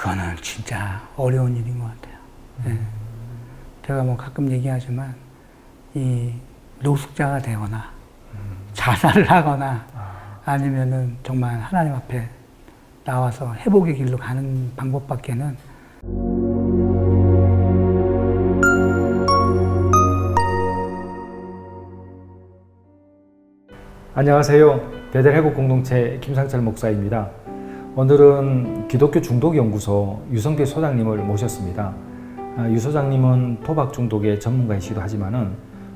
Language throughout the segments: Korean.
그거는 진짜 어려운 일인 것 같아요. 예. 제가 뭐 가끔 얘기하지만 이 노숙자가 되거나 자살을 하거나 아니면은 정말 하나님 앞에 나와서 회복의 길로 가는 방법밖에는 안녕하세요. 베델회복 공동체 김상철 목사입니다. 오늘은 기독교 중독연구소 유성배 소장님을 모셨습니다. 유 소장님은 도박 중독의 전문가이시기도 하지만은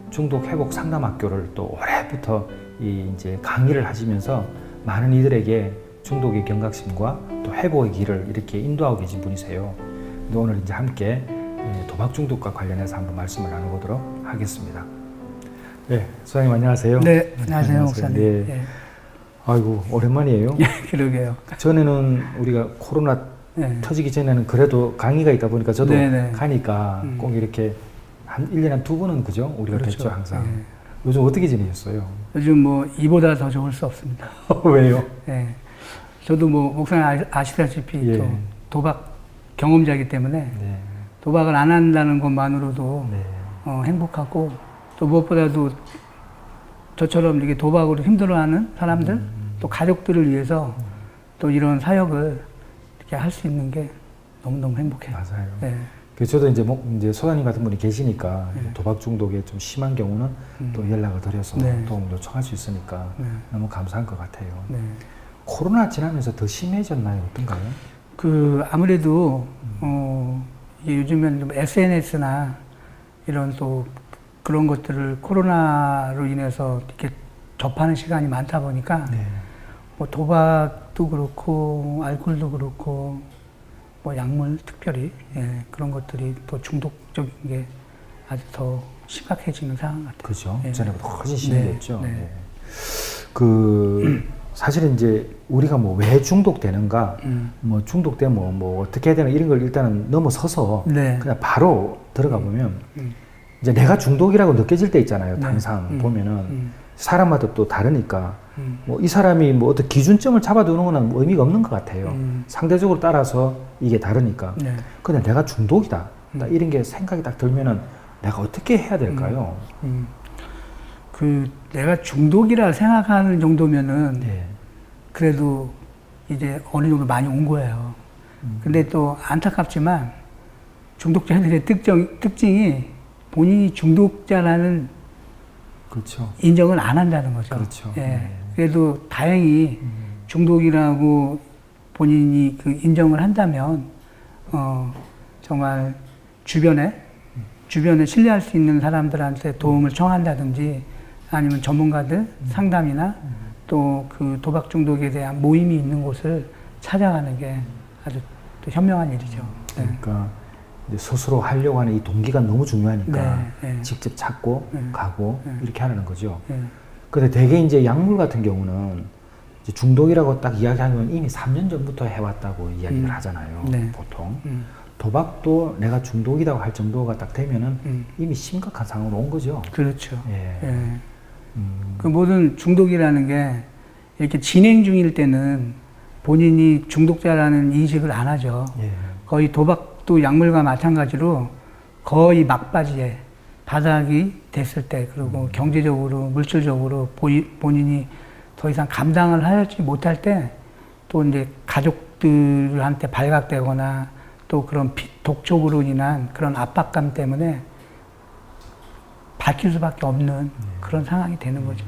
중독 회복 상담학교를 또 올해부터 이제 강의를 하시면서 많은 이들에게 중독의 경각심과 또 회복의 길을 이렇게 인도하고 계신 분이세요. 오늘 이제 함께 도박 중독과 관련해서 한번 말씀을 나눠보도록 하겠습니다. 네, 소장님 안녕하세요. 네, 안녕하세요, 목사님. 네. 예. 아이고 오랜만이에요. 예, 그러게요. 전에는 우리가 코로나 터지기 전에는 그래도 강의가 있다 보니까 저도 가니까 꼭 이렇게 한 1년에 한 2번은 그죠? 우리가 그렇죠. 됐죠 항상. 예. 요즘 어떻게 지내셨어요? 요즘 뭐 이보다 더 좋을 수 없습니다. 왜요? 예. 저도 뭐 목사님 아시다시피 또 도박 경험자이기 때문에 도박을 안 한다는 것만으로도 행복하고 또 무엇보다도 저처럼 이렇게 도박으로 힘들어하는 사람들 또 가족들을 위해서 또 이런 사역을 이렇게 할 수 있는 게 너무너무 행복해요. 맞아요. 네. 그래서 저도 이제 소장님 같은 분이 계시니까 도박 중독에 좀 심한 경우는 또 연락을 드려서 도움을 요청할 수 있으니까 너무 감사한 것 같아요. 네. 코로나 지나면서 더 심해졌나요? 어떤가요? 아무래도 이게 요즘엔 좀 SNS나 이런 또 그런 것들을 코로나로 인해서 이렇게 접하는 시간이 많다 보니까 뭐 도박도 그렇고 알코올도 그렇고 뭐 약물 특별히 그런 것들이 더 중독적인 게 아주 더 심각해지는 상황 같아요. 그죠. 예. 전에보다 훨씬 심해졌죠. 사실은 이제 우리가 뭐 왜 중독되는가, 뭐 중독되면 뭐 어떻게 해야 되나 이런 걸 일단은 넘어서서 그냥 바로 들어가 보면 이제 내가 중독이라고 느껴질 때 있잖아요. 항상 보면은 사람마다 또 다르니까 뭐 이 사람이 뭐 어떤 기준점을 잡아두는 건 의미가 없는 것 같아요. 상대적으로 따라서 이게 다르니까. 근데 내가 중독이다. 이런 게 생각이 딱 들면은 내가 어떻게 해야 될까요? 내가 중독이라 생각하는 정도면은 그래도 이제 어느 정도 많이 온 거예요. 근데 또 안타깝지만 중독자들의 특징이 본인이 중독자라는 인정을 안 한다는 거죠. 그렇죠. 그래도 다행히 중독이라고 본인이 인정을 한다면 정말 주변에 신뢰할 수 있는 사람들한테 도움을 청한다든지 아니면 전문가들 상담이나 또 도박 중독에 대한 모임이 있는 곳을 찾아가는 게 아주 또 현명한 일이죠. 그러니까 이제 스스로 하려고 하는 이 동기가 너무 중요하니까 직접 찾고 가고 이렇게 하라는 거죠. 근데 대개 이제 약물 같은 경우는 이제 중독이라고 딱 이야기하면 이미 3년 전부터 해왔다고 이야기를 하잖아요. 보통. 도박도 내가 중독이라고 할 정도가 딱 되면은 이미 심각한 상황으로 온 거죠. 그렇죠. 그 모든 중독이라는 게 이렇게 진행 중일 때는 본인이 중독자라는 인식을 안 하죠. 거의 도박도 약물과 마찬가지로 거의 막바지에 바닥이 됐을 때 그리고 경제적으로 물질적으로 본인이 더 이상 감당을 하지 못할 때 또 이제 가족들한테 발각되거나 또 그런 독촉으로 인한 그런 압박감 때문에 밝힐 수밖에 없는 그런 상황이 되는 거죠.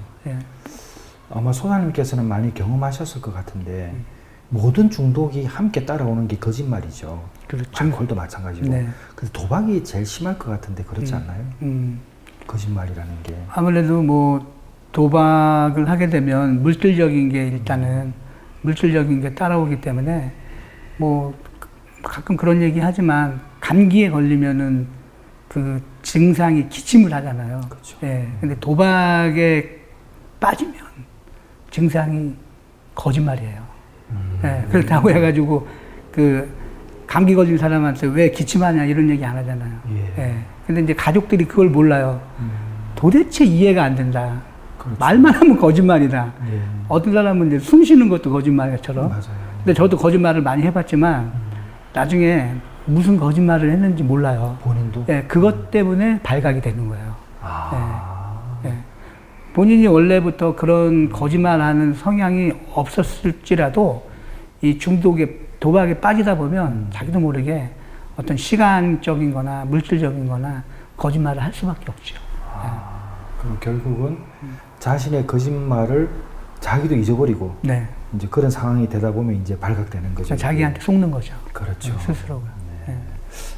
아마 소장님께서는 많이 경험하셨을 것 같은데 모든 중독이 함께 따라오는 게 거짓말이죠. 그렇죠. 알코올도 마찬가지고. 근데 도박이 제일 심할 것 같은데 그렇지 않나요? 거짓말이라는 게. 아무래도 뭐 도박을 하게 되면 물질적인 게 일단은 물질적인 게 따라오기 때문에 뭐 가끔 그런 얘기 하지만 감기에 걸리면은 그 증상이 기침을 하잖아요. 그렇죠. 근데 도박에 빠지면 증상이 거짓말이에요. 그렇다고 해가지고 감기 걸린 사람한테 왜 기침하냐 이런 얘기 안 하잖아요. 근데 이제 가족들이 그걸 몰라요. 도대체 이해가 안 된다. 말만 하면 거짓말이다. 어떤 사람은 이제 숨 쉬는 것도 거짓말처럼. 맞아요. 근데 저도 거짓말을 많이 해봤지만 나중에 무슨 거짓말을 했는지 몰라요. 본인도? 예, 그것 때문에 발각이 되는 거예요. 아. 예, 예. 본인이 원래부터 그런 거짓말하는 성향이 없었을지라도 이 중독에 도박에 빠지다 보면 자기도 모르게 어떤 시간적인 거나 물질적인 거나 거짓말을 할 수밖에 없죠. 그럼 결국은 자신의 거짓말을 자기도 잊어버리고 네. 이제 그런 상황이 되다 보면 이제 발각되는 거죠. 자기한테 속는 거죠. 그렇죠. 스스로가. 네.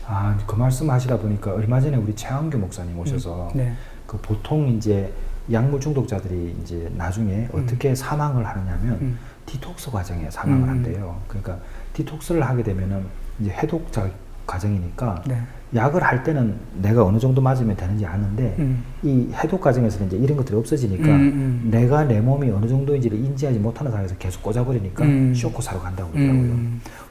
아, 그 말씀 하시다 보니까 얼마 전에 우리 최한규 목사님 오셔서 네. 그 보통 이제 약물 중독자들이 이제 나중에 어떻게 사망을 하느냐면 디톡스 과정에 사망을 한대요. 그러니까 디톡스를 하게 되면은 이제 해독 과정이니까 네. 약을 할 때는 내가 어느 정도 맞으면 되는지 아는데 이 해독 과정에서는 이제 이런 것들이 없어지니까 내가 내 몸이 어느 정도인지를 인지하지 못하는 상황에서 계속 꽂아버리니까 쇼크사로 간다고 그러더라고요.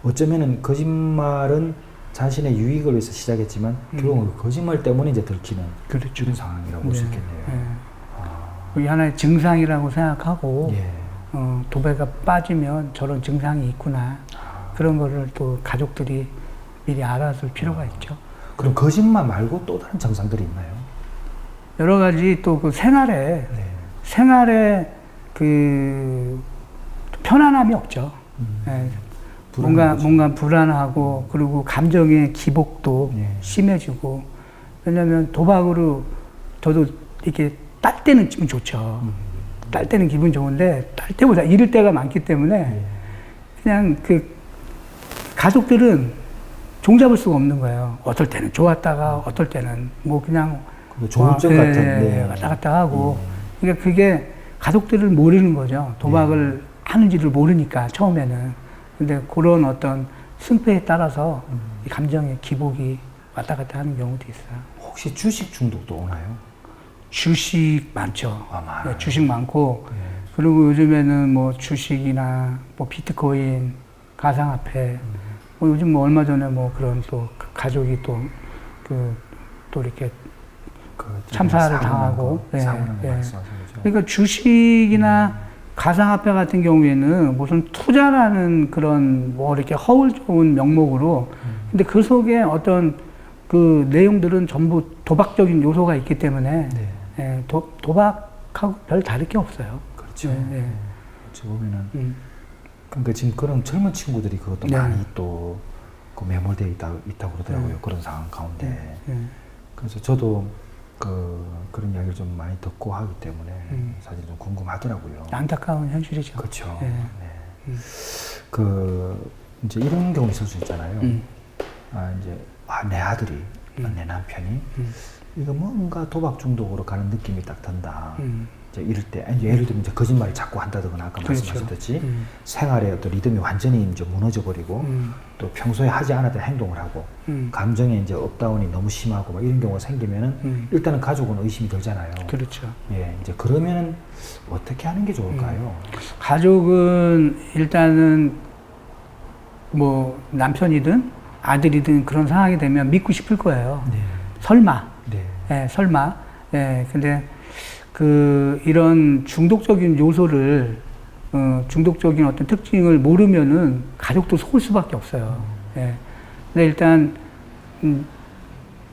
어쩌면은 거짓말은 자신의 유익을 위해서 시작했지만 결국은 그 거짓말 때문에 이제 들키는 그렇죠. 이런 상황이라고 볼 수 있겠네요. 그게 하나의 증상이라고 생각하고 예. 도배가 빠지면 저런 증상이 있구나. 그런 거를 또 가족들이 미리 알아둘 필요가 있죠. 그럼 거짓말 말고 또 다른 증상들이 있나요? 여러 가지 또 그 생활에 그 편안함이 없죠. 예. 뭔가 불안하고 그리고 감정의 기복도 심해지고 왜냐하면 도박으로 저도 이렇게 딸 때는 기분 좋죠. 딸 때는 기분 좋은데 딸 때보다 잃을 때가 많기 때문에 그냥 그 가족들은 종잡을 수가 없는 거예요. 어떨 때는 좋았다가 어떨 때는 뭐 그냥 조울증 같은 왔다 갔다 하고 그러니까 그게 가족들을 모르는 거죠. 도박을 하는지를 모르니까 처음에는. 근데 그런 어떤 승패에 따라서 이 감정의 기복이 왔다 갔다 하는 경우도 있어요. 혹시 주식 중독도 오나요? 주식 많죠. 많아요. 네, 주식 많고 그리고 요즘에는 뭐 주식이나 뭐 비트코인, 가상화폐 뭐 요즘 뭐 얼마 전에 뭐 그런 또 가족이 또 이렇게 참사를 당하고 그러니까 주식이나 가상화폐 같은 경우에는 무슨 투자라는 그런 뭐 이렇게 허울 좋은 명목으로 근데 그 속에 어떤 그 내용들은 전부 도박적인 요소가 있기 때문에 도박하고 별 다를 게 없어요. 그렇죠. 어찌 보면은 그러니까 지금 그런 젊은 친구들이 그것도 많이 또 그 매몰되어 있다고 그러더라고요. 그런 상황 가운데. 그래서 저도 그런 이야기를 좀 많이 듣고 하기 때문에 사실 좀 궁금하더라고요. 안타까운 현실이죠. 그렇죠. 이제 이런 경우 있을 수 있잖아요. 내 아들이, 내 남편이 이거 뭔가 도박 중독으로 가는 느낌이 딱 든다. 이제 이럴 때, 이제 예를 들면 이제 거짓말을 자꾸 한다거나 아까 말씀하셨듯이 생활의 어떤 리듬이 완전히 이제 무너져 버리고 또 평소에 하지 않았던 행동을 하고 감정에 이제 업다운이 너무 심하고 막 이런 경우가 생기면은 일단은 가족은 의심이 들잖아요. 그렇죠. 예, 이제 그러면은 어떻게 하는 게 좋을까요? 가족은 일단은 뭐 남편이든 아들이든 그런 상황이 되면 믿고 싶을 거예요. 설마. 설마. 근데 이런 중독적인 요소를, 중독적인 어떤 특징을 모르면은 가족도 속을 수밖에 없어요. 근데 일단,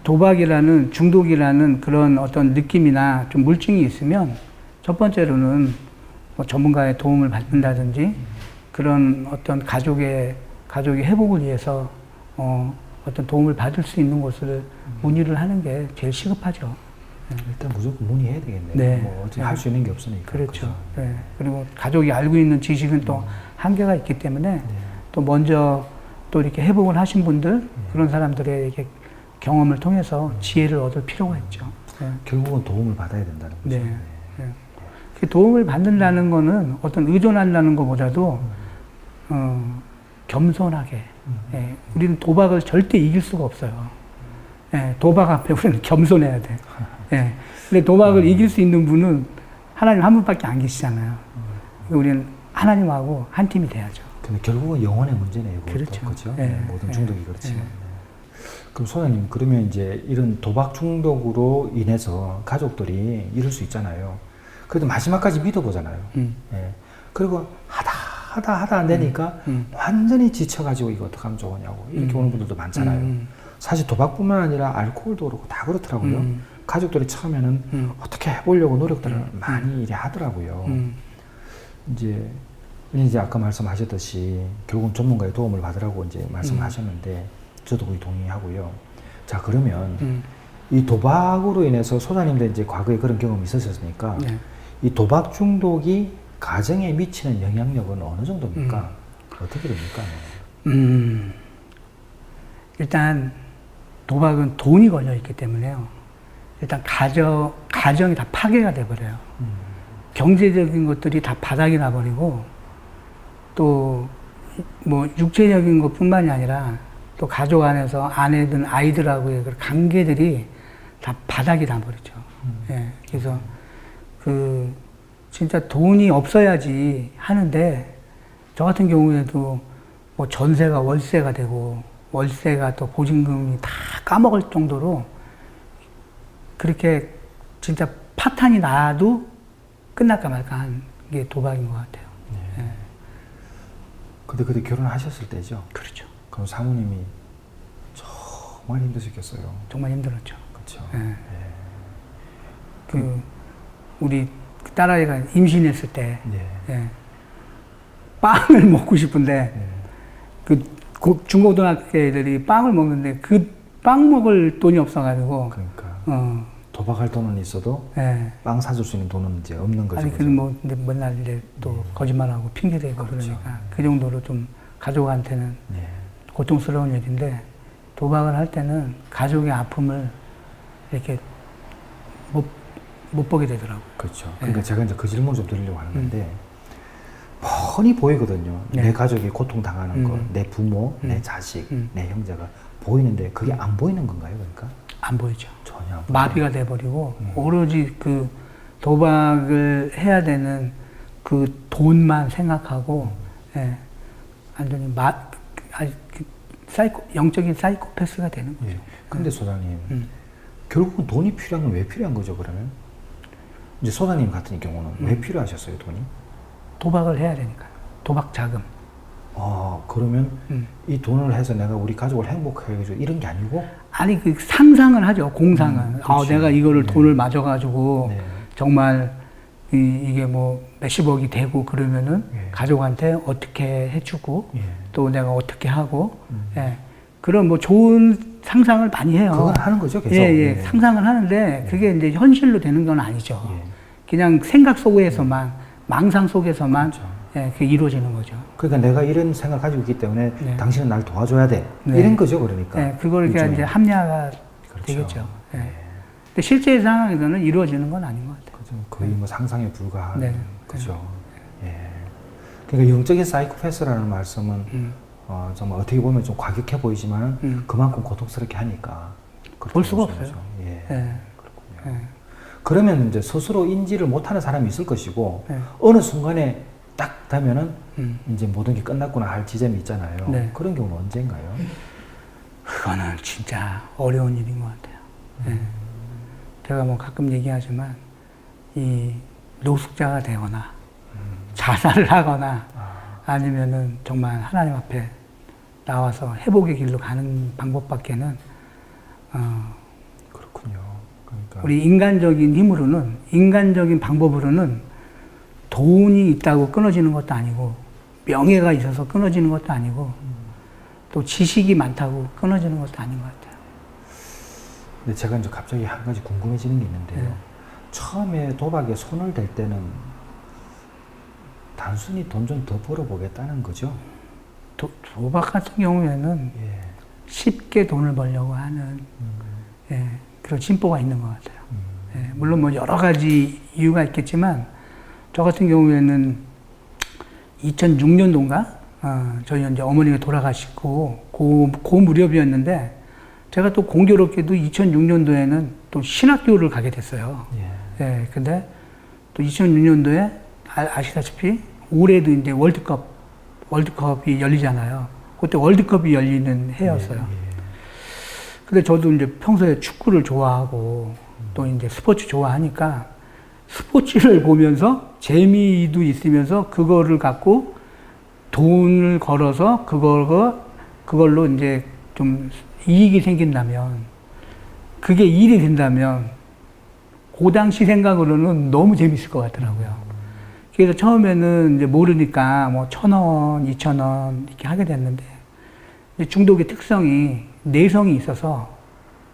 도박이라는, 중독이라는 그런 어떤 느낌이나 좀 물증이 있으면 첫 번째로는 뭐 전문가의 도움을 받는다든지 그런 어떤 가족의 회복을 위해서, 어떤 도움을 받을 수 있는 곳을 문의를 하는 게 제일 시급하죠. 일단 무조건 문의해야 되겠네요. 뭐 어떻게 할 수 있는 게 없으니까. 그렇죠. 그리고 가족이 알고 있는 지식은 또 한계가 있기 때문에 또 먼저 또 이렇게 회복을 하신 분들 그런 사람들의 이렇게 경험을 통해서 지혜를 얻을 필요가 있죠. 결국은 도움을 받아야 된다는 거죠. 그 도움을 받는다는 거는 어떤 의존한다는 것보다도 겸손하게. 우리는 도박을 절대 이길 수가 없어요. 도박 앞에 우리는 겸손해야 돼. 근데 도박을 이길 수 있는 분은 하나님 한 분밖에 안 계시잖아요. 우리는 하나님하고 한 팀이 돼야죠. 근데 결국은 영혼의 문제네요. 그렇죠. 그렇죠? 모든 중독이 그렇지만. 그럼 소장님, 그러면 이제 이런 도박 중독으로 인해서 가족들이 이럴 수 있잖아요. 그래도 마지막까지 믿어보잖아요. 그리고 하다 하다 안 되니까 완전히 지쳐가지고 이거 어떡하면 좋으냐고 이렇게 오는 분들도 많잖아요. 사실 도박뿐만 아니라 알코올도 그렇고 다 그렇더라고요. 가족들이 처음에는 어떻게 해보려고 노력들을 많이 이래 하더라고요. 이제 아까 말씀하셨듯이 결국은 전문가의 도움을 받으라고 이제 말씀하셨는데 저도 거의 동의하고요. 자, 그러면 이 도박으로 인해서 소장님도 이제 과거에 그런 경험이 있으셨으니까 네. 이 도박 중독이 가정에 미치는 영향력은 어느 정도입니까? 어떻게 됩니까? 일단 도박은 돈이 걸려 있기 때문에요. 일단 가정이 다 파괴가 돼버려요. 경제적인 것들이 다 바닥이 나버리고 또 뭐 육체적인 것뿐만이 아니라 또 가족 안에서 아내든 아이들하고의 그 관계들이 다 바닥이 나버리죠. 예, 그래서 진짜 돈이 없어야지 하는데 저 같은 경우에도 뭐 전세가 월세가 되고 월세가 또 보증금이 다 까먹을 정도로 그렇게 진짜 파탄이 나도 끝날까 말까 한 게 도박인 것 같아요. 네. 예. 근데 그때 결혼하셨을 때죠? 그렇죠. 그럼 사모님이 정말 힘드셨겠어요. 정말 힘들었죠. 그렇죠. 예. 우리 딸아이가 임신했을 때 예. 빵을 먹고 싶은데 중고등학교 애들이 빵을 먹는데 그 빵 먹을 돈이 없어가지고 그러니까 도박할 돈은 있어도 예. 빵 사줄 수 있는 돈은 이제 없는 거죠. 아니 근데 맨날 이제 또 거짓말하고 핑계대고 그렇죠. 그러니까 그 정도로 좀 가족한테는 네. 고통스러운 일인데 도박을 할 때는 가족의 아픔을 이렇게 못 보게 되더라고요. 그렇죠. 그러니까 제가 이제 그 질문 좀 드리려고 하는 건데 뻔히 보이거든요. 네. 내 가족이 고통당하는 거, 내 부모, 내 자식, 내 형제가 보이는데 그게 안 보이는 건가요? 그러니까? 안 보이죠. 전혀 안 보여요. 마비가 돼버리고 오로지 그 도박을 해야 되는 그 돈만 생각하고 예, 완전히 영적인 사이코패스가 되는 거죠. 예. 근데 소장님, 결국은 돈이 필요한 건 왜 필요한 거죠, 그러면? 이제 소장님 같은 경우는 왜 필요하셨어요, 돈이? 도박을 해야 되니까요. 도박 자금. 그러면 이 돈을 해서 내가 우리 가족을 행복하게 해줘 이런 게 아니고? 아니, 그 상상을 하죠, 공상은. 그렇지. 내가 이거를 네. 돈을 맞아가지고 네. 정말 이게 뭐 몇십억이 되고 그러면은 예. 가족한테 어떻게 해주고 예. 또 내가 어떻게 하고 예. 그런 뭐 좋은 상상을 많이 해요. 그건 하는 거죠, 계속? 예. 상상을 하는데 그게 이제 현실로 되는 건 아니죠. 예. 그냥 생각 속에서만 망상 속에서만 그렇죠. 예, 그게 이루어지는 거죠. 그러니까 내가 이런 생각을 가지고 있기 때문에 네. 당신은 날 도와줘야 돼. 네. 이런 거죠, 그러니까. 예, 그걸 이렇게 일종의. 이제 합리화가 그렇죠. 되겠죠. 예. 네. 근데 실제 상황에서는 이루어지는 건 아닌 것 같아요. 그죠. 거의 뭐 상상에 불과한 네. 거죠. 예. 그러니까 영적인 사이코패스라는 말씀은 정말 어떻게 보면 좀 과격해 보이지만 그만큼 고통스럽게 하니까 볼 수가 그렇게 없어요. 보시는 거죠. 예. 예. 그렇군요. 예. 그러면 이제 스스로 인지를 못하는 사람이 있을 것이고 네. 어느 순간에 딱 되면은 이제 모든 게 끝났구나 할 지점이 있잖아요. 네. 그런 경우는 언젠가요? 그거는 진짜 어려운 일인 것 같아요. 예. 제가 뭐 가끔 얘기하지만 이 노숙자가 되거나 자살을 하거나 아니면은 정말 하나님 앞에 나와서 회복의 길로 가는 방법밖에는 그렇군요. 그러니까 우리 인간적인 힘으로는 인간적인 방법으로는 돈이 있다고 끊어지는 것도 아니고 명예가 있어서 끊어지는 것도 아니고 또 지식이 많다고 끊어지는 것도 아닌 것 같아요. 근데 제가 이제 갑자기 한 가지 궁금해지는 게 있는데요. 네. 처음에 도박에 손을 댈 때는 단순히 돈 좀 더 벌어보겠다는 거죠. 도박 같은 경우에는 예. 쉽게 돈을 벌려고 하는 예, 그런 심보가 있는 것 같아요. 예, 물론 뭐 여러 가지 이유가 있겠지만 저 같은 경우에는 2006년도인가 저희 이제 어머니가 돌아가시고 그 무렵이었는데 제가 또 공교롭게도 2006년도에는 또 신학교를 가게 됐어요. 예. 예, 근데 또 2006년도에 아시다시피 올해도 이제 월드컵이 열리잖아요. 그때 월드컵이 열리는 해였어요. 예. 근데 저도 이제 평소에 축구를 좋아하고 또 이제 스포츠 좋아하니까 스포츠를 보면서 재미도 있으면서 그거를 갖고 돈을 걸어서 그걸로 이제 좀 이익이 생긴다면, 그게 일이 된다면, 그 당시 생각으로는 너무 재밌을 것 같더라고요. 그래서 처음에는 이제 모르니까 뭐 1,000원, 2,000원 이렇게 하게 됐는데, 중독의 특성이 내성이 있어서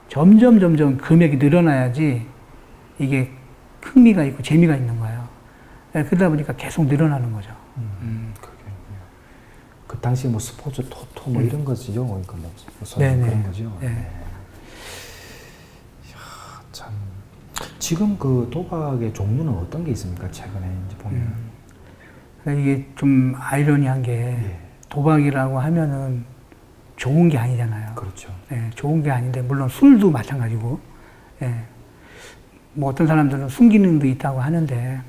점점 금액이 늘어나야지 이게 흥미가 있고 재미가 있는 거예요. 그러다 보니까 계속 늘어나는 거죠. 그렇군요. 그 당시 뭐 스포츠 토토 뭐 이런 거죠. 그러니까 뭐 그런 거죠. 네. 이야, 참. 지금 그 도박의 종류는 어떤 게 있습니까? 최근에 이제 보면. 이게 좀 아이러니한 게 도박이라고 하면은 좋은 게 아니잖아요. 그렇죠. 예, 좋은 게 아닌데, 물론 술도 마찬가지고, 예. 뭐 어떤 사람들은 순기능도 있다고 하는데,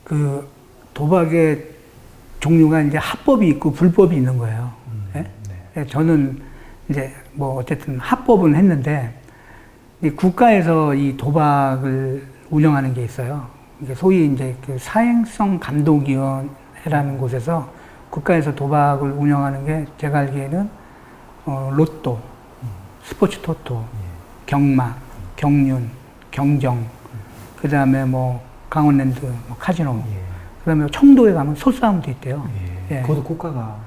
그 도박의 종류가 이제 합법이 있고 불법이 있는 거예요. 예? 네. 저는 이제 뭐 어쨌든 합법은 했는데, 이 국가에서 이 도박을 운영하는 게 있어요. 이게 소위 이제 그 사행성 감독위원회라는 곳에서 국가에서 도박을 운영하는 게 제가 알기에는 로또, 스포츠 토토, 경마, 경륜, 경정, 그 다음에 뭐 강원랜드, 뭐 카지노, 그 다음에 청도에 가면 소싸움도 있대요. 그것도 국가가.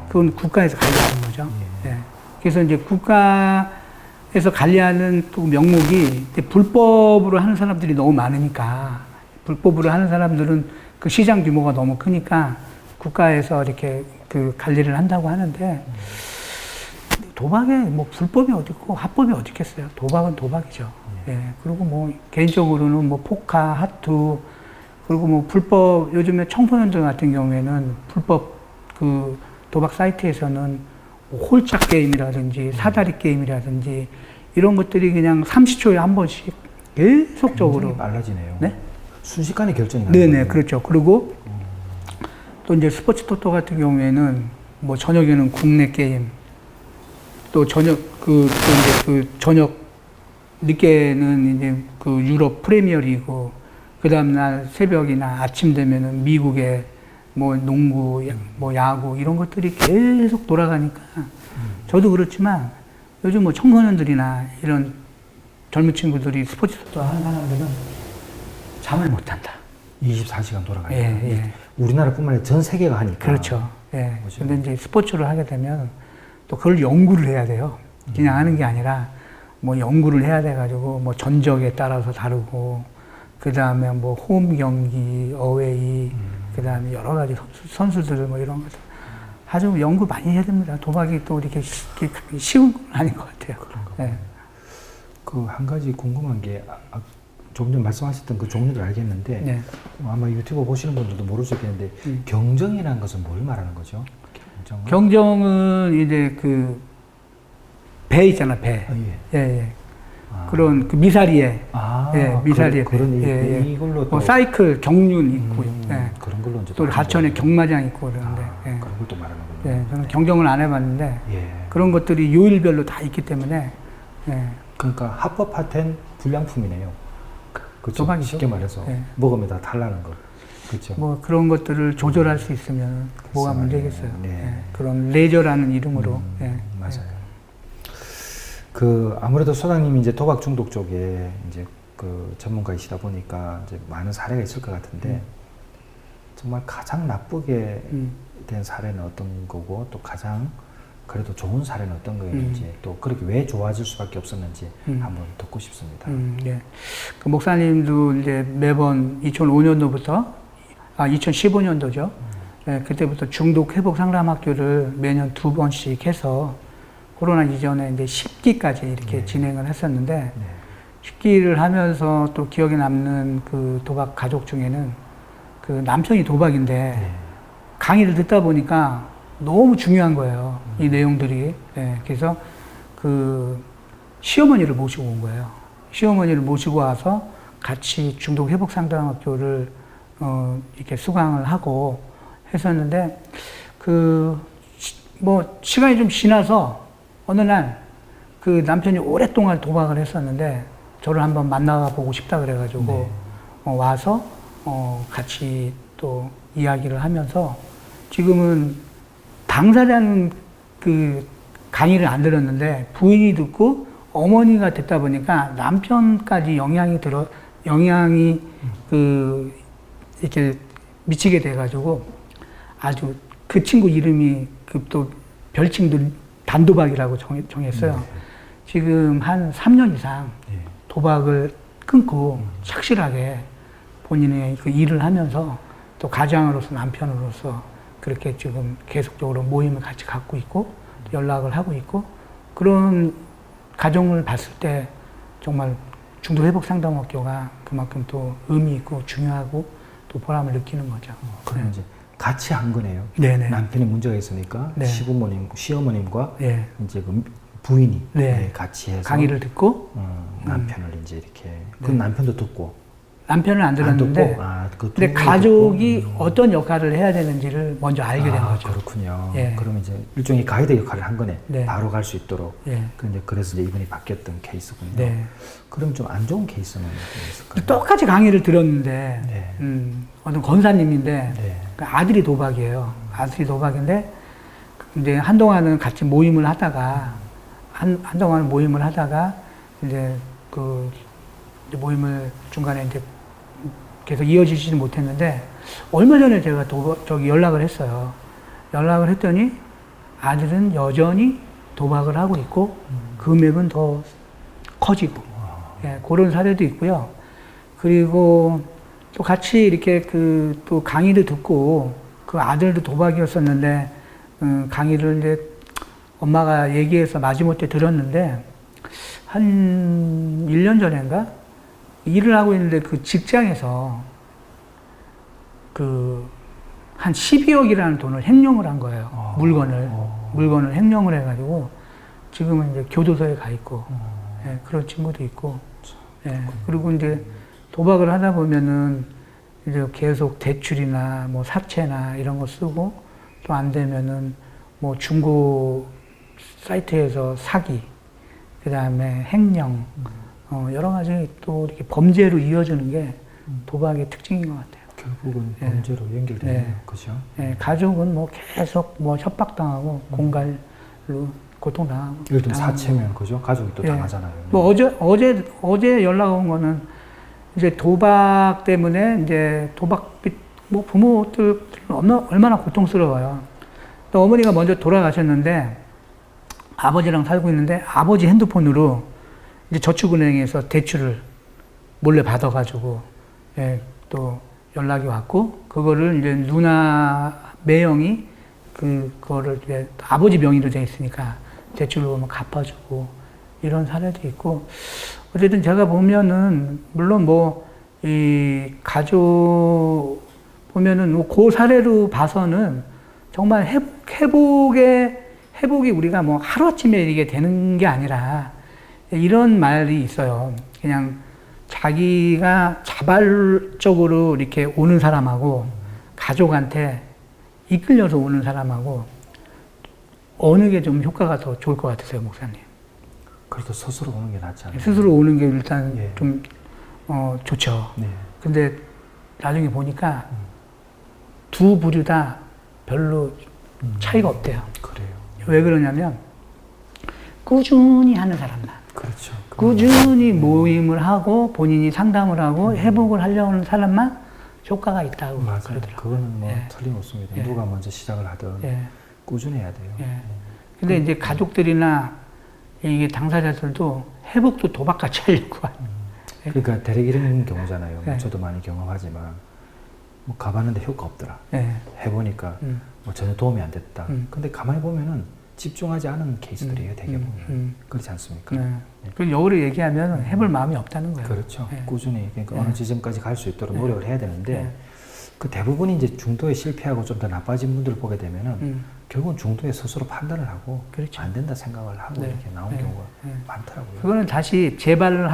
그건 국가에서 관리하는 거죠. 그래서 이제 국가에서 관리하는 또 명목이 이제 불법으로 하는 사람들이 너무 많으니까, 불법으로 하는 사람들은 그 시장 규모가 너무 크니까 국가에서 이렇게 그 관리를 한다고 하는데, 도박에 뭐 불법이 어디 있고 합법이 어디 있겠어요. 도박은 도박이죠. 그리고 뭐 개인적으로는 뭐 포카, 하투, 그리고 뭐 불법, 요즘에 청소년들 같은 경우에는 불법 그 도박 사이트에서는 뭐 홀짝 게임이라든지 사다리 게임이라든지 이런 것들이 그냥 30초에 한 번씩 계속적으로 빨라지네요. 네? 순식간에 결정이 나요. 네네, 그렇죠. 그리고 또 이제 스포츠 토토 같은 경우에는 뭐 저녁에는 국내 게임, 또 저녁 저녁 늦게는 이제 그 유럽 프리미어리그, 그 다음날 새벽이나 아침 되면은 미국의 뭐 농구, 뭐 야구 이런 것들이 계속 돌아가니까 저도 그렇지만 요즘 뭐 청소년들이나 이런 젊은 친구들이 스포츠 토토 하는 사람들은 잠을 못 잔다. 24시간 돌아가니까. 예. 우리나라뿐만 아니라 전 세계가 하니까. 그렇죠. 예. 근데 이제 스포츠를 하게 되면 또 그걸 연구를 해야 돼요. 그냥 하는 게 아니라 뭐 연구를 해야 돼가지고 뭐 전적에 따라서 다르고, 그 다음에 뭐 홈 경기, 어웨이, 그 다음에 여러 가지 선수들 뭐 이런 것들 아주 연구 많이 해야 됩니다. 도박이 또 이렇게 쉬운 건 아닌 것 같아요. 예. 그 한 가지 궁금한 게 조금 전 말씀하셨던 그 종류들 알겠는데 아마 유튜브 보시는 분들도 모를 수 있겠는데 경정이라는 것은 뭘 말하는 거죠? 경정은 이제 그 배 있잖아, 배. 그런 그 미사리에, 미사리에 그런 이걸로 또 뭐 사이클 경륜 있고, 그런 걸로 이제 또 하천에 경마장 있고 그러는데, 그런 걸 또 말하는 거군요. 저는 경정을 안 해봤는데 그런 것들이 요일별로 다 있기 때문에. 그러니까 합법 파텐 불량품이네요. 그렇죠. 도박이죠. 쉽게 말해서 먹으면 다 달라는 거. 그렇죠. 뭐 그런 것들을 조절할 수 있으면 뭐가 문제겠어요. 그런 레저라는 이름으로. 맞아요. 그 아무래도 소장님이 이제 도박 중독 쪽에 이제 그 전문가이시다 보니까 이제 많은 사례가 있을 것 같은데 정말 가장 나쁘게 된 사례는 어떤 거고, 또 가장 그래도 좋은 사례는 어떤 거였는지, 또 그렇게 왜 좋아질 수밖에 없었는지 한번 듣고 싶습니다. 그 목사님도 이제 매번 2005년도부터 2015년도죠. 그때부터 중독 회복 상담 학교를 매년 2번씩 해서 코로나 이전에 이제 10기까지 이렇게 진행을 했었는데, 10기를 하면서 또 기억에 남는 그 도박 가족 중에는 그 남편이 도박인데 강의를 듣다 보니까 너무 중요한 거예요. 이 내용들이. 그래서 그 시어머니를 모시고 온 거예요. 시어머니를 모시고 와서 같이 중독 회복 상담 학교를 이렇게 수강을 하고 했었는데, 뭐 시간이 좀 지나서 어느 날 그 남편이 오랫동안 도박을 했었는데 저를 한번 만나보고 싶다 그래가지고 와서 같이 또 이야기를 하면서 지금은 당사자는 그 강의를 안 들었는데 부인이 듣고 어머니가 듣다 보니까 남편까지 영향이 그 이렇게 미치게 돼가지고 아주 그 친구 이름이 그 또 별칭도 단도박이라고 정했어요. 지금 한 3년 이상 도박을 끊고 착실하게 본인의 그 일을 하면서 또 가장으로서 남편으로서 그렇게 지금 계속적으로 모임을 같이 갖고 있고 연락을 하고 있고 그런 가정을 봤을 때 정말 중도회복상담학교가 그만큼 또 의미 있고 중요하고 또 보람을 느끼는 거죠. 그럼 이제 같이 한 거네요. 네네. 남편이 문제가 있으니까 네. 시어머님과 네. 이제 그 부인이 네. 같이 해서 강의를 듣고 남편을 이제 이렇게 그 남편도 듣고 남편은 안 들었는데 근데 가족이 어떤 역할을 해야 되는지를 먼저 알게 된 거죠. 그렇군요. 예. 그럼 이제 일종의 가이드 역할을 한 거네. 네. 바로 갈 수 있도록. 예. 그래서 이제 이분이 바뀌었던 케이스군요. 네. 그럼 좀 안 좋은 케이스는 있을까요? 똑같이 강의를 들었는데 네. 어떤 권사님인데 네. 그 아들이 도박이에요. 아들이 도박인데 이제 한동안은 같이 모임을 하다가 한동안 모임을 하다가 이제 그 이제 모임을 중간에 이제 계속 이어지지는 못했는데 얼마 전에 제가 저기 연락을 했어요. 연락을 했더니 아들은 여전히 도박을 하고 있고 금액은 더 커지고 그런 사례도 있고요. 그리고 또 같이 이렇게 그 또 강의를 듣고 그 아들도 도박이었었는데 강의를 이제 엄마가 얘기해서 마지못해 들었는데 한 1년 전인가 일을 하고 있는데 그 직장에서 그 한 12억이라는 돈을 횡령을 한 거예요. 물건을 횡령을 해가지고 지금은 이제 교도소에 가 있고 그런 친구도 있고 그리고 이제 도박을 하다 보면은 이제 계속 대출이나 뭐 사채나 이런 거 쓰고 또 안 되면은 뭐 중고 사이트에서 사기, 그 다음에 횡령, 여러 가지 또 이렇게 범죄로 이어지는 게 도박의 특징인 것 같아요. 결국은 범죄로 연결되네요. 그죠? 가족은 뭐 계속 뭐 협박당하고 공갈로 고통당하고. 예를 들면 사채면 그죠? 가족이 또 당하잖아요. 뭐 어제 연락 온 거는 이제 도박 때문에 이제 도박빚 뭐 부모들 얼마나 고통스러워요. 또 어머니가 먼저 돌아가셨는데 아버지랑 살고 있는데 아버지 핸드폰으로 이제 저축은행에서 대출을 몰래 받아가지고 또 연락이 왔고 그거를 이제 누나 매형이 그거를 이제 아버지 명의로 돼 있으니까 대출로 오면 갚아주고 이런 사례도 있고 어쨌든 제가 보면은 물론 뭐 이 가족 보면은 뭐 그 사례로 봐서는 정말 회복이 우리가 뭐 하루아침에 이게 되는 게 아니라 이런 말이 있어요. 그냥 자기가 자발적으로 이렇게 오는 사람하고 가족한테 이끌려서 오는 사람하고 어느 게 좀 효과가 더 좋을 것 같으세요, 목사님? 그래도 스스로 오는 게 낫지 않나요? 스스로 오는 게 일단 좀 좋죠. 네. 근데 나중에 보니까 두 부류 다 별로 차이가 없대요. 그래요. 왜 그러냐면 꾸준히 하는 사람만. 그렇죠. 꾸준히 모임을 하고 본인이 상담을 하고 회복을 하려고 하는 사람만 효과가 있다고 맞아요. 그러더라고요. 그거는 뭐 틀림없습니다. 누가 먼저 시작을 하든 꾸준해야 돼요. 근데 이제 가족들이나 이게 당사자들도 회복도 도박같이 하려고 하는. 그러니까 대략 이런 경우잖아요. 저도 많이 경험하지만 뭐 가봤는데 효과 없더라. 해보니까 뭐 전혀 도움이 안 됐다. 근데 가만히 보면은 집중하지 않은 케이스들이에요. 대개 보면 그렇지 않습니까? 그리고 역으로 얘기하면 해볼 마음이 없다는 거예요. 그렇죠. 꾸준히 그러니까 어느 지점까지 갈 수 있도록 노력을 해야 되는데 그 대부분이 이제 중도에 실패하고 좀 더 나빠진 분들을 보게 되면은 결국은 중도에 스스로 판단을 하고 그렇죠. 안 된다 생각을 하고 이렇게 나온 경우가 많더라고요. 그거는 다시 재발을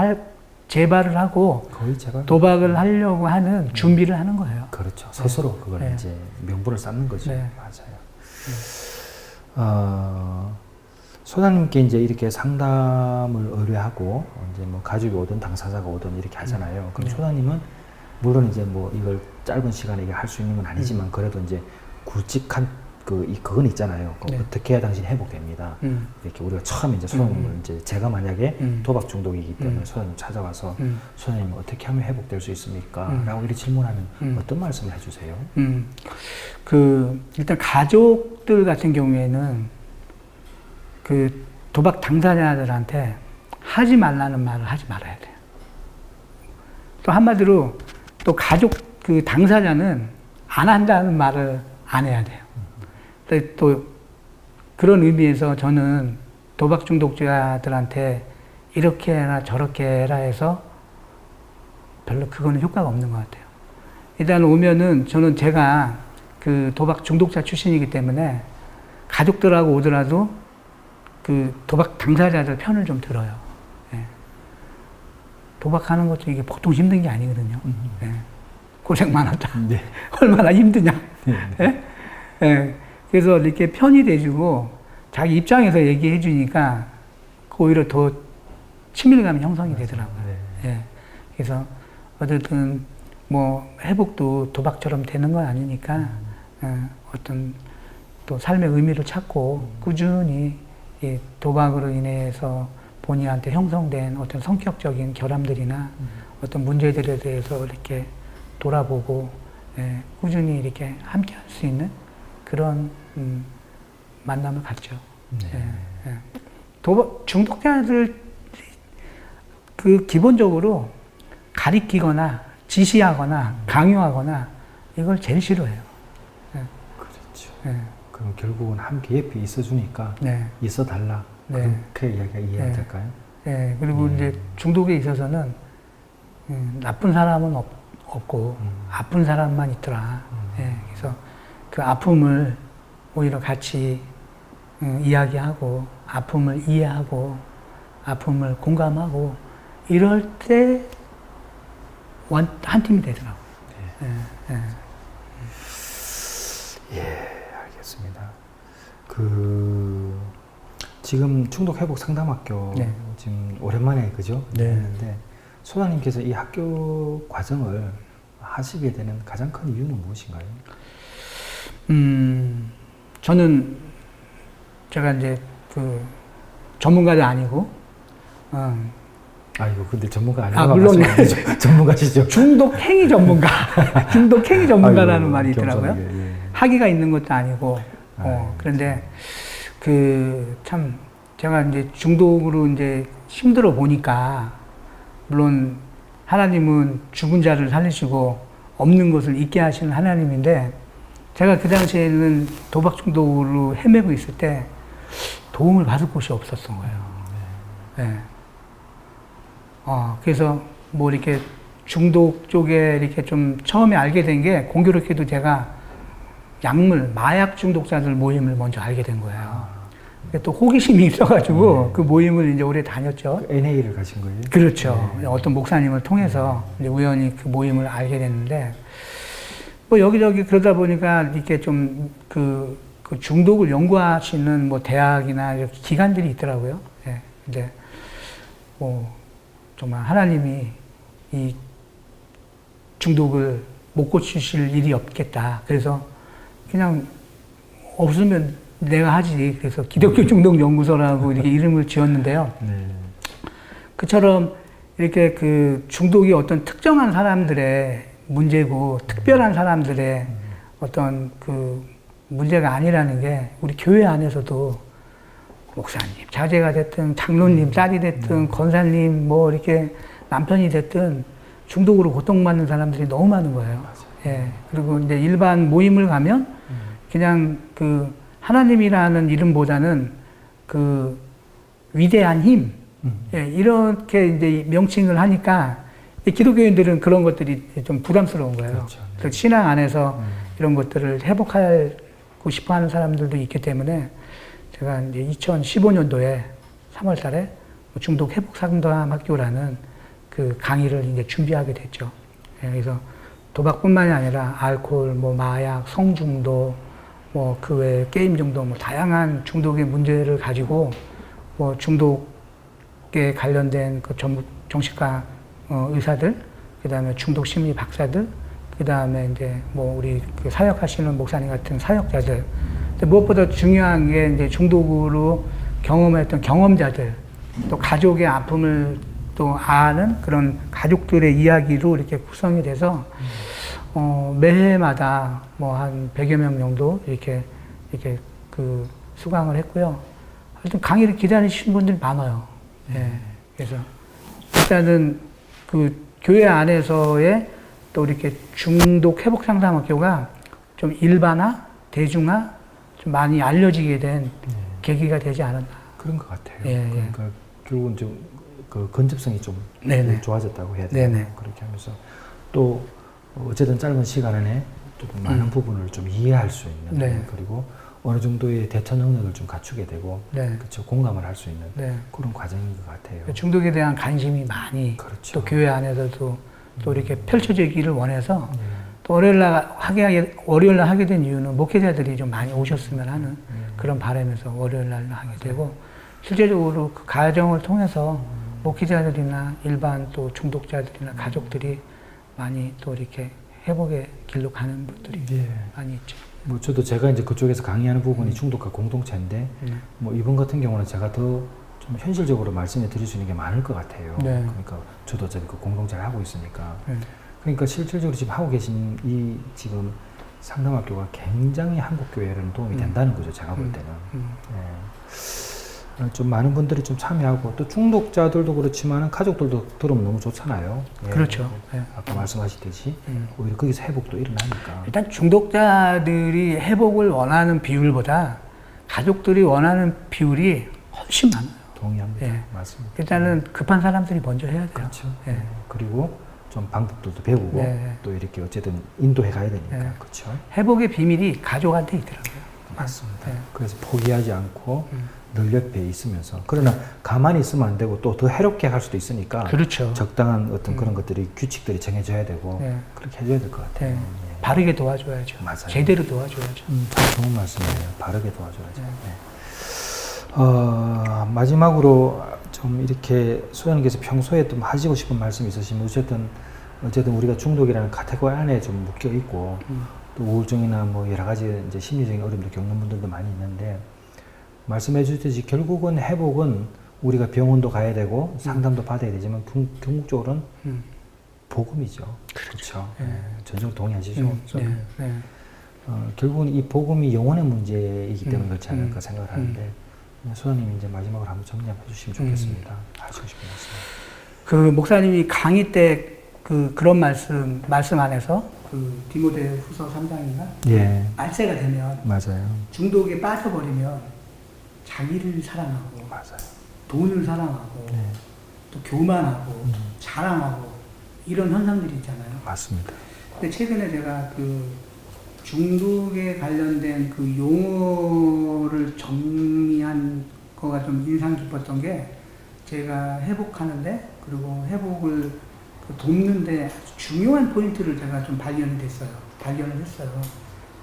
하고 거의 제가 도박을 하려고 하는 준비를 하는 거예요. 그렇죠. 스스로 그걸 이제 명분을 쌓는 거죠. 맞아요. 소장님께 이제 이렇게 상담을 의뢰하고 이제 뭐 가족이 오든 당사자가 오든 이렇게 하잖아요. 그럼 소장님은 물론 이제 뭐 이걸 짧은 시간에 이게 할 수 있는 건 아니지만 그래도 이제 굵직한 그건 있잖아요. 네. 어떻게 해야 당신 회복됩니다. 이렇게 우리가 처음에 이제 소장님을 이제 제가 만약에 도박 중독이기 때문에 소장님 찾아와서 소장님 어떻게 하면 회복될 수 있습니까? 라고 이렇게 질문하면 어떤 말씀을 해주세요? 일단 가족들 같은 경우에는 그 도박 당사자들한테 하지 말라는 말을 하지 말아야 돼요. 또 한마디로 또 가족 그 당사자는 안 한다는 말을 안 해야 돼요. 또 그런 의미에서 저는 도박 중독자들한테 이렇게 해라 저렇게 해라 해서 별로 그거는 효과가 없는 것 같아요. 일단 오면은 저는 제가 그 도박 중독자 출신이기 때문에 가족들하고 오더라도 그 도박 당사자들 편을 좀 들어요. 예. 도박하는 것도 이게 보통 힘든 게 아니거든요. 예. 고생 많았다. 네. 얼마나 힘드냐. 네. 예? 예. 그래서 이렇게 편이 돼주고 자기 입장에서 얘기해 주니까 오히려 더 친밀감이 형성이 되더라고요. 네. 예. 그래서 어쨌든 뭐 회복도 도박처럼 되는 건 아니니까 어떤 또 삶의 의미를 찾고 꾸준히 이 도박으로 인해서 본인한테 형성된 어떤 성격적인 결함들이나 어떤 문제들에 대해서 이렇게 돌아보고 꾸준히 이렇게 함께 할 수 있는 그런 만남을 갖죠. 네. 도박 중독자들 그 기본적으로 가리키거나 지시하거나 강요하거나 이걸 제일 싫어해요. 그렇죠. 네. 그럼 결국은 함께 옆에 있어주니까 네. 있어달라. 네. 그렇게 이해해야 될까요? 네. 그리고 이제 중독에 있어서는 나쁜 사람은 없고 아픈 사람만 있더라. 그래서 그 아픔을 오히려 같이 이야기하고 아픔을 이해하고 아픔을 공감하고 이럴 때 한 팀이 되더라고요. 네. 알겠습니다. 지금 중독회복 상담학교 네. 지금 오랜만에 그죠? 네. 했는데 소장님께서 이 학교 과정을 하시게 되는 가장 큰 이유는 무엇인가요? 저는 제가 이제 그 전문가도 아니고 아이고 근데 전문가 아니라고 물론 전문가시죠? 중독 행위 전문가, 중독 행위 전문가라는 아이고, 말이 있더라고요. 예. 학위가 있는 것도 아니고 그런데 참 제가 이제 중독으로 이제 힘들어 보니까 물론 하나님은 죽은 자를 살리시고 없는 것을 있게 하시는 하나님인데 제가 그 당시에는 도박 중독으로 헤매고 있을 때 도움을 받을 곳이 없었던 거예요. 네. 그래서 뭐 이렇게 중독 쪽에 이렇게 좀 처음에 알게 된 게 공교롭게도 제가 마약 중독자들 모임을 먼저 알게 된 거예요. 또 호기심이 있어가지고 그 모임을 이제 오래 다녔죠. NA를 가신 거예요? 그렇죠. 네. 어떤 목사님을 통해서 이제 우연히 그 모임을 알게 됐는데 뭐 여기저기 그러다 보니까 이렇게 좀 그 중독을 연구하시는 뭐 대학이나 이렇게 기관들이 있더라고요. 예. 근데 뭐 정말 하나님이 이 중독을 못 고치실 일이 없겠다. 그래서 그냥 없으면 내가 하지. 그래서 기독교 중독 연구소라고 이렇게 이름을 지었는데요. 네. 그처럼 이렇게 그 중독이 어떤 특정한 사람들의 문제고 특별한 사람들의 어떤 그 문제가 아니라는 게 우리 교회 안에서도 목사님, 자제가 됐든 장로님, 딸이 됐든 권사님, 뭐 이렇게 남편이 됐든 중독으로 고통받는 사람들이 너무 많은 거예요. 예. 그리고 이제 일반 모임을 가면 그냥 그 하나님이라는 이름보다는 그 위대한 힘, 예, 이렇게 이제 명칭을 하니까 기독교인들은 그런 것들이 좀 부담스러운 거예요. 그렇죠. 네. 그래서 신앙 안에서 이런 것들을 회복하고 싶어 하는 사람들도 있기 때문에 제가 이제 2015년도에 3월 달에 중독 회복 상담 학교라는 그 강의를 이제 준비하게 됐죠. 예, 그래서 도박뿐만이 아니라 알코올, 뭐 마약, 성중독, 뭐 그 외에 게임 중독, 뭐 다양한 중독의 문제를 가지고 뭐 중독에 관련된 그 정신과 의사들 그다음에 중독 심리 박사들, 그다음에 이제 뭐 우리 그 사역하시는 목사님 같은 사역자들. 근데 무엇보다 중요한 게 이제 중독으로 경험했던 경험자들, 또 가족의 아픔을 또 아는 그런 가족들의 이야기로 이렇게 구성이 돼서 매해마다 뭐 한 100여 명 정도 이렇게 그 수강을 했고요. 하여튼 강의를 기다리시는 분들이 많아요. 예. 그래서 일단은 그 교회 안에서의 또 이렇게 중독 회복 상담 학교가 좀 일반화, 대중화, 좀 많이 알려지게 된 계기가 되지 않았나. 그런 것 같아요. 예, 그러니까 결국은 좀 그 건접성이 좀 네네. 좋아졌다고 해야 되나 네네. 그렇게 하면서 또 어쨌든 짧은 시간 안에 좀 많은 부분을 좀 이해할 수 있는 네. 그리고 어느 정도의 대처 능력을 좀 갖추게 되고 네. 그렇죠 공감을 할 수 있는 네. 그런 과정인 것 같아요. 중독에 대한 관심이 많이 그렇죠. 또 교회 안에서도 또 이렇게 펼쳐지기를 원해서 네. 또 월요일날 하게 된 이유는 목회자들이 좀 많이 오셨으면 하는 그런 바람에서 월요일날 하게 되고 실제적으로 그 가정을 통해서 목회자들이나 일반 또 중독자들이나 가족들이 많이 또 이렇게 회복의 길로 가는 분들이 예. 많이 있죠. 뭐 저도 제가 이제 그쪽에서 강의하는 부분이 중독과 공동체인데 뭐 이번 같은 경우는 제가 더 좀 현실적으로 말씀해 드릴 수 있는 게 많을 것 같아요. 네. 그러니까 저도 어차피 그 공동체를 하고 있으니까. 그러니까 실질적으로 지금 하고 계신 이 지금 상담학교가 굉장히 한국 교회에는 도움이 된다는 거죠. 제가 볼 때는. 예. 좀 많은 분들이 좀 참여하고 또 중독자들도 그렇지만 가족들도 들으면 너무 좋잖아요. 예. 그렇죠. 예. 아까 말씀하셨듯이 오히려 거기서 회복도 일어나니까. 일단 중독자들이 회복을 원하는 비율보다 가족들이 원하는 비율이 훨씬 많아요. 동의합니다. 예. 맞습니다. 일단은 급한 사람들이 먼저 해야 돼요. 그렇죠. 예. 그리고 좀 방법들도 배우고 네. 또 이렇게 어쨌든 인도해 가야 되니까 네. 그렇죠. 회복의 비밀이 가족한테 있더라고요. 맞습니다. 네. 그래서 포기하지 않고 늘 옆에 있으면서 그러나 가만히 있으면 안 되고 또 더 해롭게 할 수도 있으니까 그렇죠. 적당한 어떤 그런 것들이 규칙들이 정해져야 되고 네. 그렇게 해줘야 될 것 같아요. 네. 바르게 도와줘야죠. 맞아요. 제대로 도와줘야죠. 참 좋은 말씀이에요. 바르게 도와줘야죠. 네. 마지막으로 좀 이렇게 소장님께서 평소에 좀 하시고 싶은 말씀이 있으시면 어쨌든 우리가 중독이라는 카테고리 안에 좀 묶여 있고 또 우울증이나 뭐 여러 가지 이제 심리적인 어려움을 겪는 분들도 많이 있는데 말씀해 주셨듯이 결국은 회복은 우리가 병원도 가야 되고 상담도 받아야 되지만 궁극적으로는 복음이죠. 그렇죠. 네. 전적으로 동의하시죠? 네. 네. 결국은 이 복음이 영혼의 문제이기 때문에 그렇지 않을까 생각을 하는데 소장님 이제 마지막으로 한번 정리해 주시면 좋겠습니다. 하시고 싶은 말씀. 그 목사님이 강의 때 그런 말씀 안에서 그 디모데후서 3장인가? 예. 말세가 되면 맞아요. 중독에 빠져버리면 자기를 사랑하고 맞아요. 돈을 사랑하고 네. 또 교만하고 자랑하고 이런 현상들이 있잖아요. 맞습니다. 근데 최근에 제가 그 중독에 관련된 그 용어를 정리한 거가 좀 인상 깊었던 게 제가 회복하는데 그리고 회복을 돕는데 아주 중요한 포인트를 제가 좀 발견을 했어요.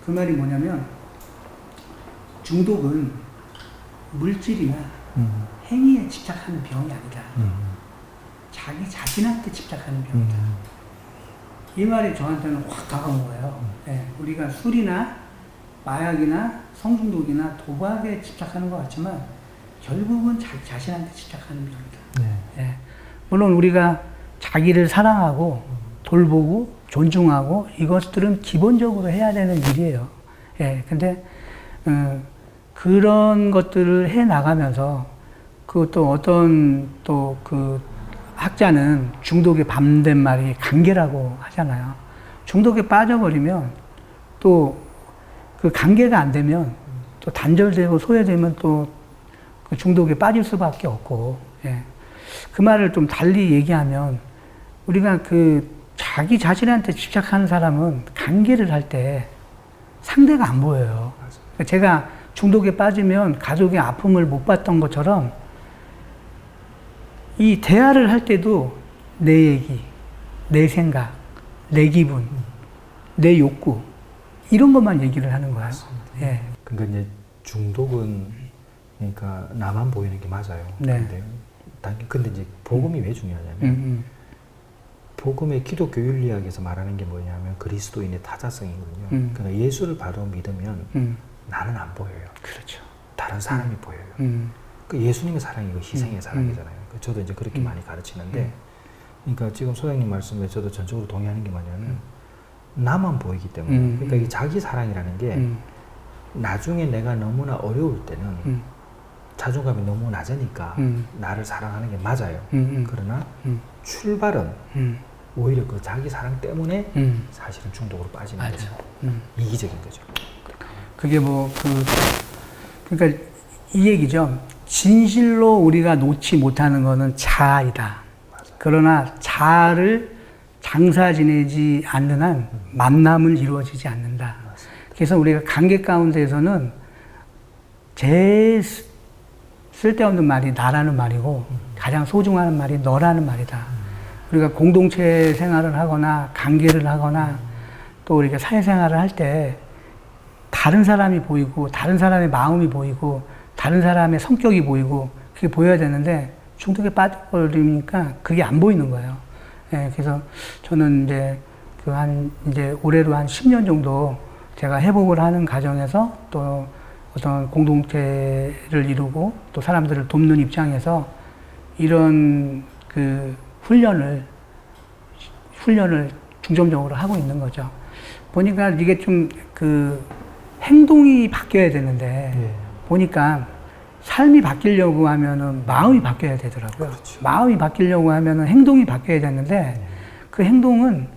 그 말이 뭐냐면 중독은 물질이나 행위에 집착하는 병이 아니다. 자기 자신한테 집착하는 병이다. 이 말이 저한테는 확 다가온 거예요. 네, 우리가 술이나 마약이나 성중독이나 도박에 집착하는 것 같지만 결국은 자기 자신한테 집착하는 병이다. 네. 네, 물론 우리가 자기를 사랑하고 돌보고 존중하고 이것들은 기본적으로 해야 되는 일이에요. 예, 근데 그런 것들을 해 나가면서 그것도 어떤 또 그 학자는 중독의 반대말이 관계라고 하잖아요. 중독에 빠져버리면 또 그 관계가 안 되면 또 단절되고 소외되면 또 그 중독에 빠질 수밖에 없고, 예. 그 말을 좀 달리 얘기하면 우리가 그 자기 자신한테 집착하는 사람은 관계를 할 때 상대가 안 보여요. 그러니까 제가 중독에 빠지면 가족의 아픔을 못 봤던 것처럼 이 대화를 할 때도 내 얘기, 내 생각, 내 기분, 내 욕구 이런 것만 얘기를 하는 거예요. 예. 그러니까 이제 중독은 그러니까 나만 보이는 게 맞아요. 네. 근데 이제 복음이 왜 중요하냐면 복음의 기독교 윤리학에서 말하는 게 뭐냐면 그리스도인의 타자성이거든요. 그러니까 예수를 바로 믿으면 나는 안 보여요. 그렇죠. 다른 사람이 보여요. 그 예수님의 사랑이고 희생의 사랑이잖아요. 저도 이제 그렇게 많이 가르치는데, 그러니까 지금 소장님 말씀에 저도 전적으로 동의하는 게 뭐냐면 나만 보이기 때문에, 그러니까 이 자기 사랑이라는 게 나중에 내가 너무나 어려울 때는 자존감이 너무 낮으니까 나를 사랑하는 게 맞아요. 그러나 출발은 오히려 그 자기 사랑 때문에 사실은 중독으로 빠지는 거죠. 이기적인 거죠. 그게 그러니까 이 얘기죠. 진실로 우리가 놓지 못하는 거는 자아이다. 맞아요. 그러나 자아를 장사 지내지 않는 한 만남을 이루어지지 않는다. 맞습니다. 그래서 우리가 관계 가운데에서는 제일 쓸데없는 말이 나라는 말이고 가장 소중한 말이 너라는 말이다. 우리가 공동체 생활을 하거나 관계를 하거나 또 우리가 사회생활을 할 때 다른 사람이 보이고 다른 사람의 마음이 보이고 다른 사람의 성격이 보이고 그게 보여야 되는데 중독에 빠져버리니까 그게 안 보이는 거예요. 예, 그래서 저는 이제 올해로 한 10년 정도 제가 회복을 하는 과정에서 또 어떤 공동체를 이루고 또 사람들을 돕는 입장에서 이런 그 훈련을 중점적으로 하고 있는 거죠. 보니까 이게 좀 행동이 바뀌어야 되는데 보니까 삶이 바뀌려고 하면은 마음이 바뀌어야 되더라고요. 그렇죠. 마음이 바뀌려고 하면은 행동이 바뀌어야 되는데 그 행동은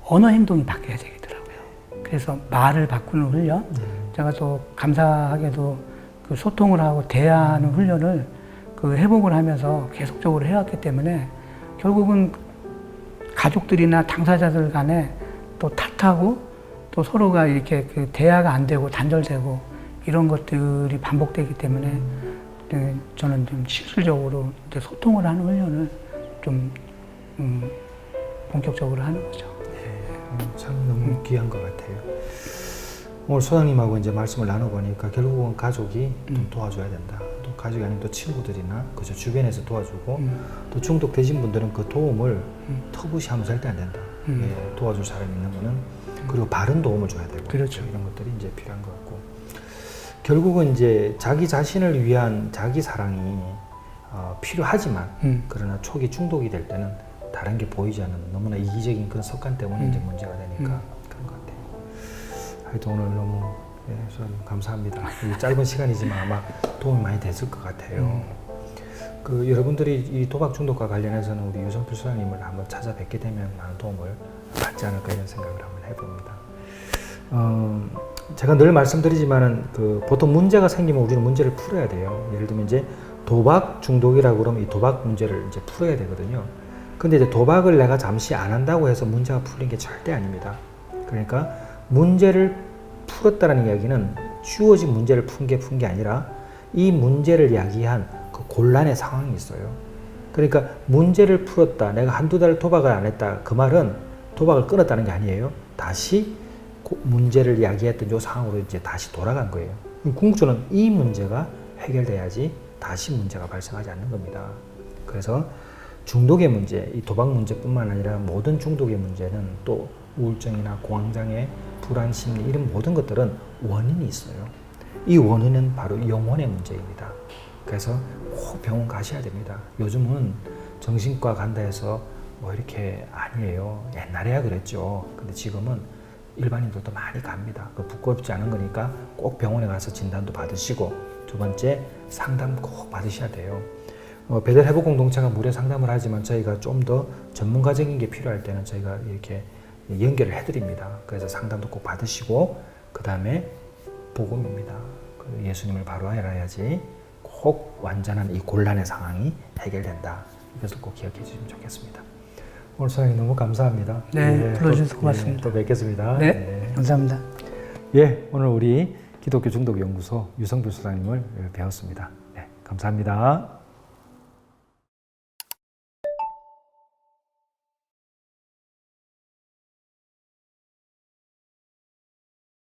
언어 행동이 바뀌어야 되겠더라고요. 그래서 말을 바꾸는 훈련, 제가 또 감사하게도 그 소통을 하고 대화하는 훈련을 회복을 하면서 계속적으로 해왔기 때문에 결국은 가족들이나 당사자들 간에 또 탓하고 또 서로가 이렇게 대화가 안 되고 단절되고 이런 것들이 반복되기 때문에 저는 좀 실질적으로 이제 소통을 하는 훈련을 좀 본격적으로 하는 거죠. 참 너무 귀한 것 같아요. 오늘 소장님하고 이제 말씀을 나눠보니까 결국은 가족이 좀 도와줘야 된다. 또 가족이 아닌 또 친구들이나 그저 주변에서 도와주고 또 중독되신 분들은 그 도움을 터부시하면 절대 안 된다. 예, 도와줄 사람이 있는 거는 그리고 바른 도움을 줘야 되고 그렇죠. 이런 것들이 이제 필요한 것 같고 결국은 이제 자기 자신을 위한 자기 사랑이 필요하지만 그러나 초기 중독이 될 때는 다른 게 보이지 않는 너무나 이기적인 그런 습관 때문에 이제 문제가 되니까 그런 것 같아요. 하여튼 오늘 너무 소장님 감사합니다. 이 짧은 시간이지만 아마 도움이 많이 됐을 것 같아요. 여러분들이 이 도박 중독과 관련해서는 우리 유성필 소장님을 한번 찾아뵙게 되면 많은 도움을 받지 않을까 이런 생각을 한번 해봅니다. 제가 늘 말씀드리지만은 보통 문제가 생기면 우리는 문제를 풀어야 돼요. 예를 들면 이제 도박 중독이라고 그러면 이 도박 문제를 이제 풀어야 되거든요. 근데 이제 도박을 내가 잠시 안 한다고 해서 문제가 풀린 게 절대 아닙니다. 그러니까 문제를 풀었다는 이야기는 주어진 문제를 푼 게 아니라 이 문제를 야기한 그 곤란의 상황이 있어요. 그러니까 문제를 풀었다. 내가 한두 달 도박을 안 했다. 그 말은 도박을 끊었다는 게 아니에요. 다시 문제를 야기했던 이 상황으로 이제 다시 돌아간 거예요. 궁극적으로는 이 문제가 해결돼야지 다시 문제가 발생하지 않는 겁니다. 그래서 중독의 문제, 이 도박 문제뿐만 아니라 모든 중독의 문제는 또 우울증이나 공황장애, 불안 심리 이런 모든 것들은 원인이 있어요. 이 원인은 바로 영혼의 문제입니다. 그래서 꼭 병원 가셔야 됩니다. 요즘은 정신과 간다 해서 뭐 이렇게 아니에요. 옛날에야 그랬죠. 근데 지금은 일반인들도 많이 갑니다. 부끄럽지 않은 거니까 꼭 병원에 가서 진단도 받으시고 두 번째 상담 꼭 받으셔야 돼요. 배달 회복 공동체가 무료 상담을 하지만 저희가 좀 더 전문가적인 게 필요할 때는 저희가 이렇게 연결을 해드립니다. 그래서 상담도 꼭 받으시고 그 다음에 복음입니다. 예수님을 바로 알아야지 꼭 완전한 이 곤란의 상황이 해결된다. 이것을 꼭 기억해 주시면 좋겠습니다. 오늘 소장님 너무 감사합니다. 네, 불러주셔서 고맙습니다. 또 뵙겠습니다. 네, 감사합니다. 예, 오늘 우리 기독교 중독연구소 유성필 소장님을 배웠습니다. 네, 감사합니다.